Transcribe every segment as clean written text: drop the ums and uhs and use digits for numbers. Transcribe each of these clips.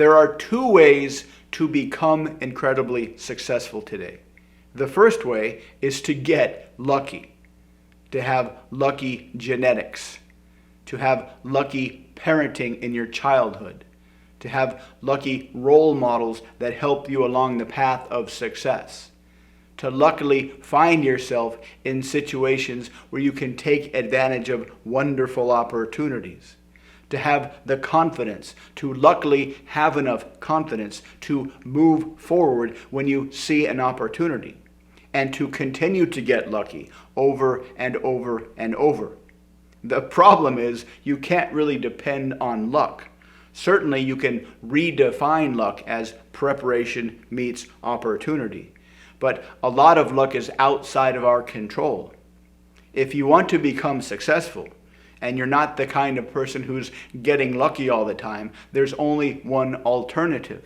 There are two ways to become incredibly successful today. The first way is to get lucky, to have lucky genetics, to have lucky parenting in your childhood, to have lucky role models that help you along the path of success, to luckily find yourself in situations where you can take advantage of wonderful opportunities, to have the confidence, to luckily have enough confidence to move forward when you see an opportunity, and to continue to get lucky over and over and over. The problem is you can't really depend on luck. Certainly you can redefine luck as preparation meets opportunity, but a lot of luck is outside of our control. If you want to become successful, and you're not the kind of person who's getting lucky all the time, there's only one alternative.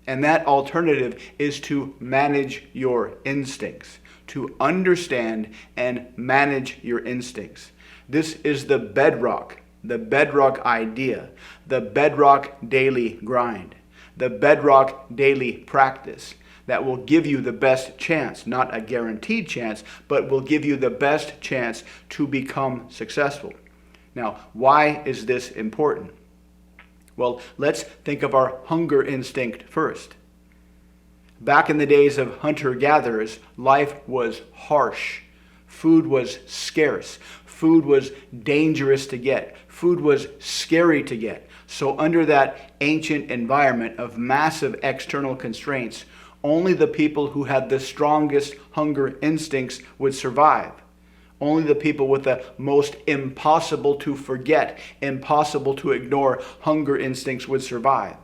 And that alternative is to manage your instincts, to understand and manage your instincts. This is the bedrock idea, the bedrock daily grind, the bedrock daily practice that will give you the best chance, not a guaranteed chance, but will give you the best chance to become successful. Now, why is this important? Well, let's think of our hunger instinct first. Back in the days of hunter-gatherers, life was harsh. Food was scarce. Food was dangerous to get. Food was scary to get. So under that ancient environment of massive external constraints, only the people who had the strongest hunger instincts would survive. Only the people with the most impossible to forget, impossible to ignore hunger instincts would survive.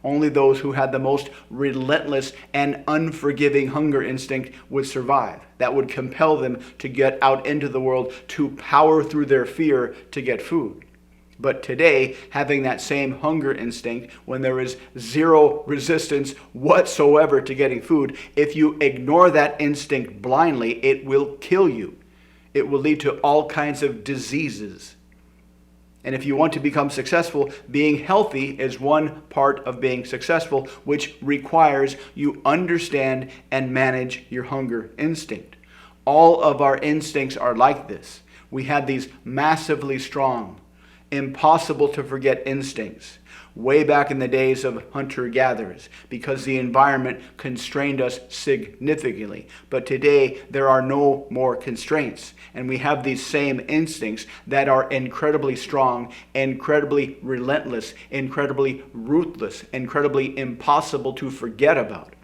Only those who had the most relentless and unforgiving hunger instinct would survive. That would compel them to get out into the world, to power through their fear to get food. But today, having that same hunger instinct, when there is zero resistance whatsoever to getting food, if you ignore that instinct blindly, it will kill you. It will lead to all kinds of diseases. And if you want to become successful, being healthy is one part of being successful, which requires you understand and manage your hunger instinct. All of our instincts are like this. We have these massively strong, impossible to forget instincts way back in the days of hunter-gatherers because the environment constrained us significantly. But today there are no more constraints, and we have these same instincts that are incredibly strong, incredibly relentless, incredibly ruthless, incredibly impossible to forget about.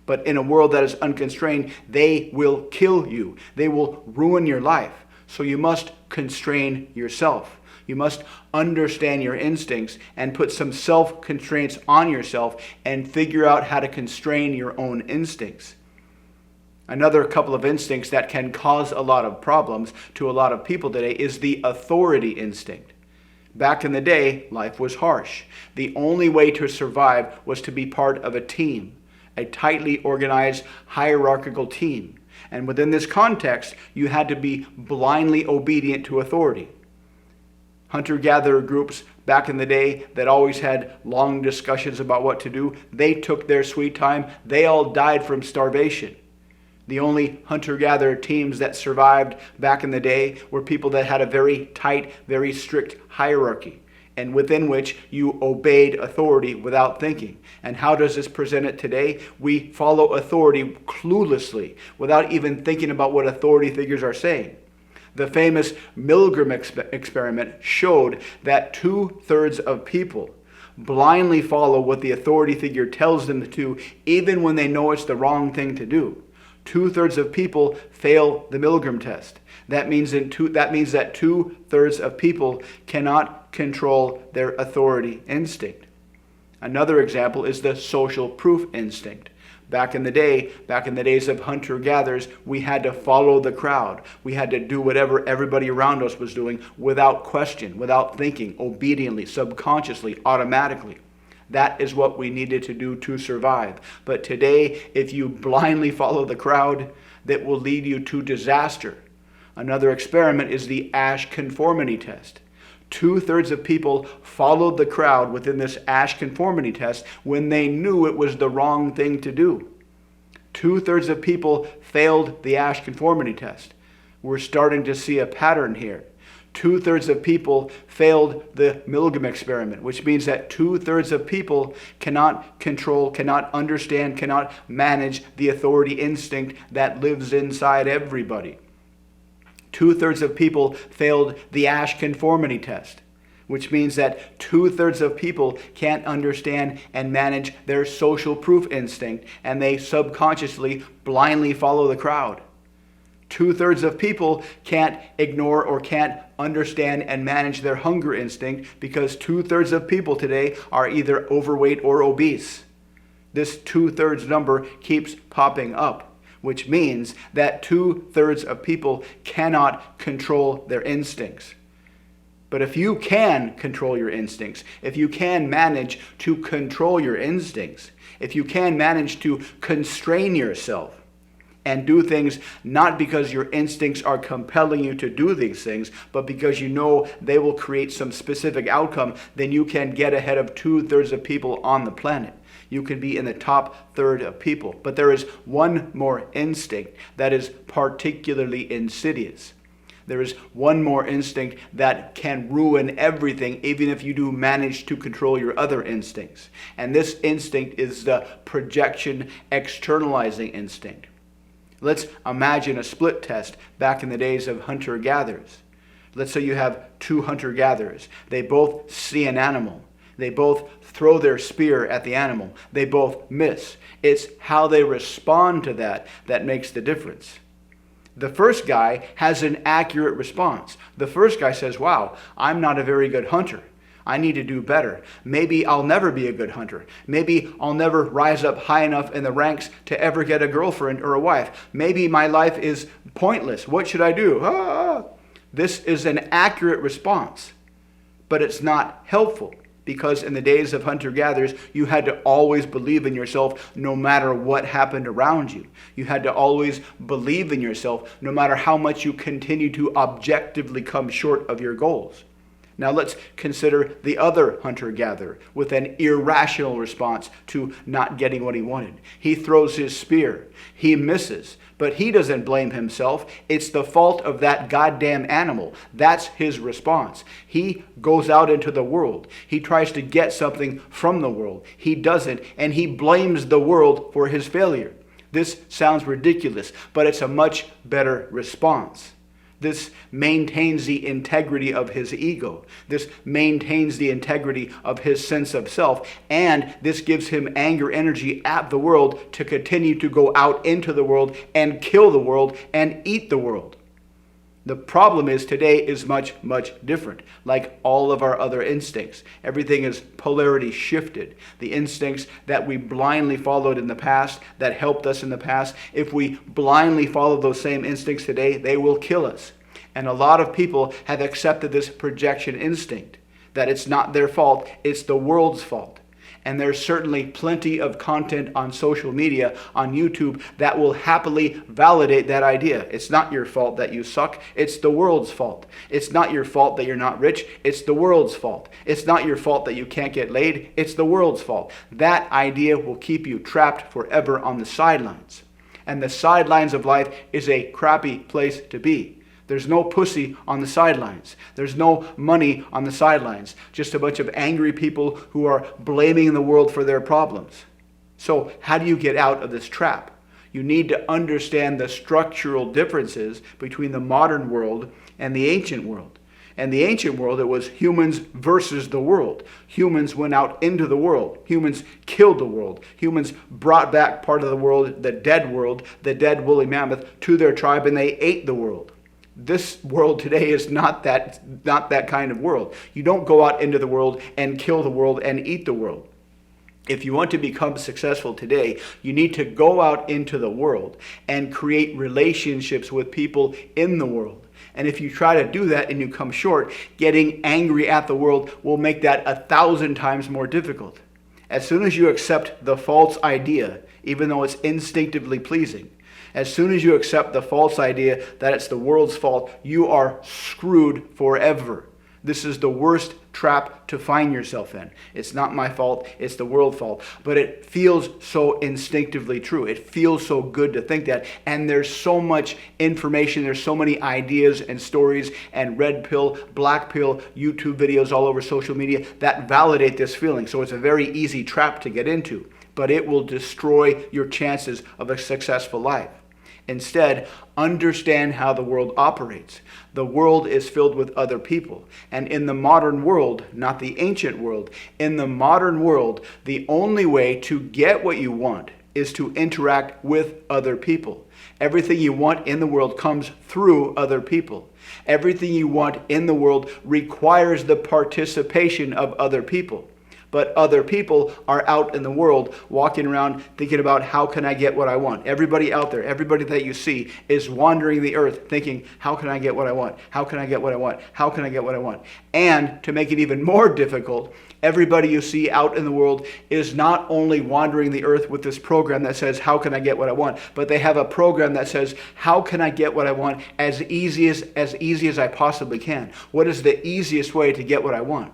But in a world that is unconstrained, they will kill you. They will ruin your life. So you must constrain yourself. You must understand your instincts and put some self-constraints on yourself and figure out how to constrain your own instincts. Another couple of instincts that can cause a lot of problems to a lot of people today is the authority instinct. Back in the day, life was harsh. The only way to survive was to be part of a team, a tightly organized, hierarchical team. And within this context, you had to be blindly obedient to authority. Hunter-gatherer groups back in the day that always had long discussions about what to do, they took their sweet time. They all died from starvation. The only hunter-gatherer teams that survived back in the day were people that had a very tight, very strict hierarchy, and within which you obeyed authority without thinking. And how does this present it today? We follow authority cluelessly, without even thinking about what authority figures are saying. The famous Milgram experiment showed that 2/3 of people blindly follow what the authority figure tells them to do, even when they know it's the wrong thing to do. 2/3 of people fail the Milgram test. That means that 2/3 of people cannot control their authority instinct. Another example is the social proof instinct. Back in the days of hunter-gatherers, we had to follow the crowd. We had to do whatever everybody around us was doing without question, without thinking, obediently, subconsciously, automatically. That is what we needed to do to survive. But today, if you blindly follow the crowd, that will lead you to disaster. Another experiment is the Asch conformity test. 2/3 of people followed the crowd within this Asch conformity test when they knew it was the wrong thing to do. 2/3 of people failed the Asch conformity test. We're starting to see a pattern here. 2/3 of people failed the Milgram experiment, which means that 2/3 of people cannot control, cannot understand, cannot manage the authority instinct that lives inside everybody. 2/3 of people failed the Asch conformity test, which means that 2/3 of people can't understand and manage their social proof instinct, and they subconsciously blindly follow the crowd. 2/3 of people can't ignore or can't understand and manage their hunger instinct because 2/3 of people today are either overweight or obese. This 2/3 number keeps popping up, which means that 2/3 of people cannot control their instincts. But if you can control your instincts, if you can manage to control your instincts, if you can manage to constrain yourself, and do things not because your instincts are compelling you to do these things, but because you know they will create some specific outcome, then you can get ahead of 2/3 of people on the planet. You can be in the top third of people. But there is one more instinct that is particularly insidious. There is one more instinct that can ruin everything, even if you do manage to control your other instincts. And this instinct is the projection externalizing instinct. Let's imagine a split test back in the days of hunter-gatherers. Let's say you have two hunter-gatherers. They both see an animal. They both throw their spear at the animal. They both miss. It's how they respond to that that makes the difference. The first guy has an accurate response. The first guy says, wow, I'm not a very good hunter. I need to do better. Maybe I'll never be a good hunter. Maybe I'll never rise up high enough in the ranks to ever get a girlfriend or a wife. Maybe my life is pointless. What should I do? This is an accurate response, but it's not helpful because in the days of hunter-gatherers, you had to always believe in yourself no matter what happened around you. You had to always believe in yourself no matter how much you continue to objectively come short of your goals. Now let's consider the other hunter-gatherer with an irrational response to not getting what he wanted. He throws his spear. He misses, but he doesn't blame himself. It's the fault of that goddamn animal. That's his response. He goes out into the world. He tries to get something from the world. He doesn't, and he blames the world for his failure. This sounds ridiculous, but it's a much better response. This maintains the integrity of his ego. This maintains the integrity of his sense of self. And this gives him anger energy at the world to continue to go out into the world and kill the world and eat the world. The problem is today is much, much different. Like all of our other instincts, everything is polarity shifted. The instincts that we blindly followed in the past, that helped us in the past, if we blindly follow those same instincts today, they will kill us. And a lot of people have accepted this projection instinct, that it's not their fault, it's the world's fault. And there's certainly plenty of content on social media, on YouTube, that will happily validate that idea. It's not your fault that you suck. It's the world's fault. It's not your fault that you're not rich. It's the world's fault. It's not your fault that you can't get laid. It's the world's fault. That idea will keep you trapped forever on the sidelines. And the sidelines of life is a crappy place to be. There's no pussy on the sidelines. There's no money on the sidelines. Just a bunch of angry people who are blaming the world for their problems. So how do you get out of this trap? You need to understand the structural differences between the modern world and the ancient world. And the ancient world, it was humans versus the world. Humans went out into the world. Humans killed the world. Humans brought back part of the world, the dead woolly mammoth, to their tribe, and they ate the world. This world today is not that kind of world. You don't go out into the world and kill the world and eat the world. If you want to become successful today, you need to go out into the world and create relationships with people in the world. And if you try to do that and you come short, getting angry at the world will make that 1,000 times more difficult. As soon as you accept the false idea, even though it's instinctively pleasing, as soon as you accept the false idea that it's the world's fault, you are screwed forever. This is the worst trap to find yourself in. It's not my fault, it's the world's fault. But it feels so instinctively true. It feels so good to think that. And there's so much information, there's so many ideas and stories and red pill, black pill, YouTube videos all over social media that validate this feeling. So it's a very easy trap to get into. But it will destroy your chances of a successful life. Instead, understand how the world operates. The world is filled with other people. And in the modern world, not the ancient world, in the modern world, the only way to get what you want is to interact with other people. Everything you want in the world comes through other people. Everything you want in the world requires the participation of other people. But other people are out in the world walking around thinking about how can I get what I want. Everybody out there, everybody that you see is wandering the earth thinking, how can I get what I want? How can I get what I want? How can I get what I want? And to make it even more difficult, everybody you see out in the world is not only wandering the earth with this program that says, how can I get what I want? But they have a program that says, how can I get what I want as easy as I possibly can? What is the easiest way to get what I want?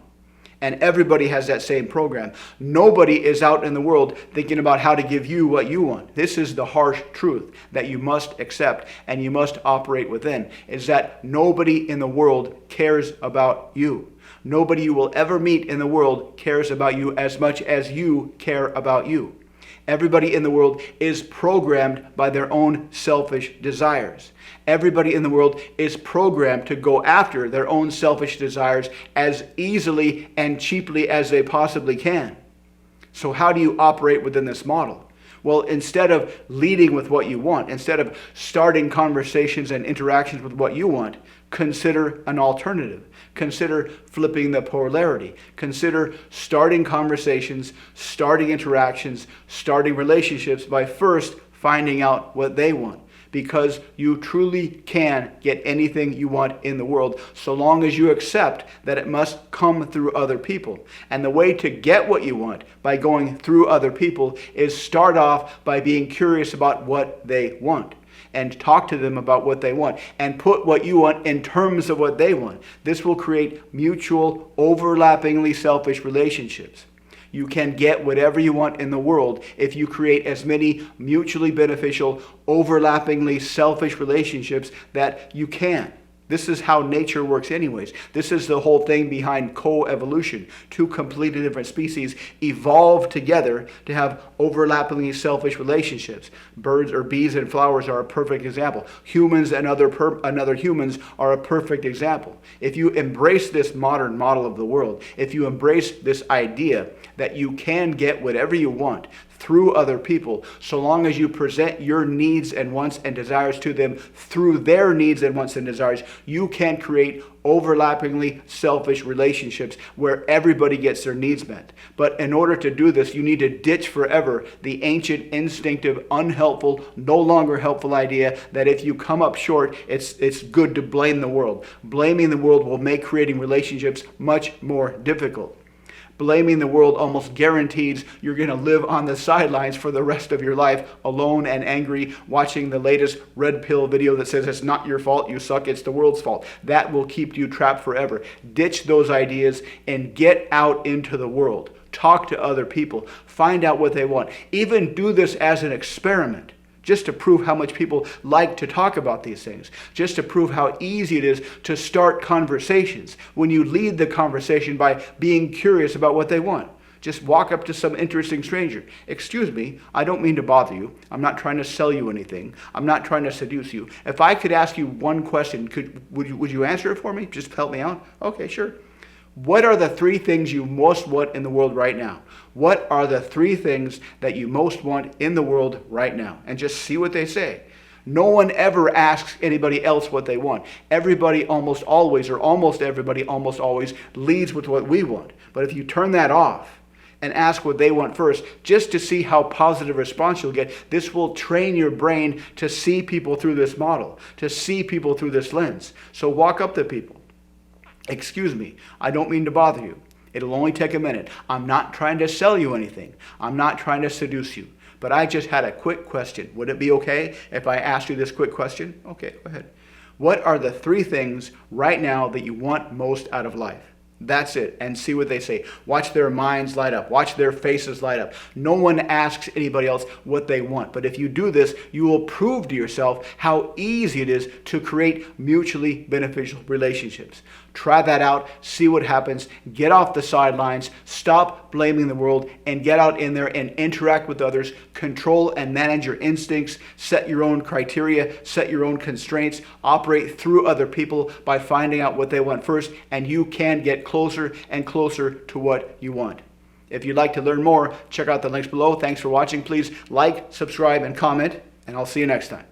And everybody has that same program. Nobody is out in the world thinking about how to give you what you want. This is the harsh truth that you must accept and you must operate within, is that nobody in the world cares about you. Nobody you will ever meet in the world cares about you as much as you care about you. Everybody in the world is programmed by their own selfish desires. Everybody in the world is programmed to go after their own selfish desires as easily and cheaply as they possibly can. So how do you operate within this model? Well, instead of leading with what you want, instead of starting conversations and interactions with what you want, consider an alternative. Consider flipping the polarity. Consider starting conversations, starting interactions, starting relationships by first finding out what they want. Because you truly can get anything you want in the world so long as you accept that it must come through other people. And the way to get what you want by going through other people is start off by being curious about what they want. And talk to them about what they want. And put what you want in terms of what they want. This will create mutual, overlappingly selfish relationships. You can get whatever you want in the world if you create as many mutually beneficial, overlappingly selfish relationships that you can. This is how nature works anyways. This is the whole thing behind coevolution. Two completely different species evolve together to have overlappingly selfish relationships. Birds or bees and flowers are a perfect example. Humans and other humans are a perfect example. If you embrace this modern model of the world, if you embrace this idea that you can get whatever you want through other people, so long as you present your needs and wants and desires to them through their needs and wants and desires, you can create overlappingly selfish relationships where everybody gets their needs met. But in order to do this, you need to ditch forever the ancient, instinctive, unhelpful, no longer helpful idea that if you come up short, it's good to blame the world. Blaming the world will make creating relationships much more difficult. Blaming the world almost guarantees you're going to live on the sidelines for the rest of your life, alone and angry, watching the latest red pill video that says it's not your fault, you suck, it's the world's fault. That will keep you trapped forever. Ditch those ideas and get out into the world. Talk to other people. Find out what they want. Even do this as an experiment, just to prove how much people like to talk about these things, just to prove how easy it is to start conversations when you lead the conversation by being curious about what they want. Just walk up to some interesting stranger. Excuse me, I don't mean to bother you. I'm not trying to sell you anything. I'm not trying to seduce you. If I could ask you one question, would you answer it for me? Just help me out? Okay, sure. What are the three things you most want in the world right now? What are the three things that you most want in the world right now? And just see what they say. No one ever asks anybody else what they want. Everybody almost always, or almost everybody almost always, leads with what we want. But if you turn that off and ask what they want first, just to see how positive response you'll get, this will train your brain to see people through this model, to see people through this lens. So walk up to people. Excuse me, I don't mean to bother you. It'll only take a minute. I'm not trying to sell you anything. I'm not trying to seduce you. But I just had a quick question. Would it be okay if I asked you this quick question? Okay, go ahead. What are the 3 things right now that you want most out of life? That's it. And see what they say. Watch their minds light up. Watch their faces light up. No one asks anybody else what they want. But if you do this, you will prove to yourself how easy it is to create mutually beneficial relationships. Try that out. See what happens. Get off the sidelines. Stop blaming the world and get out in there and interact with others. Control and manage your instincts. Set your own criteria. Set your own constraints. Operate through other people by finding out what they want first, and you can get closer and closer to what you want. If you'd like to learn more, check out the links below. Thanks for watching. Please like, subscribe, and comment, and I'll see you next time.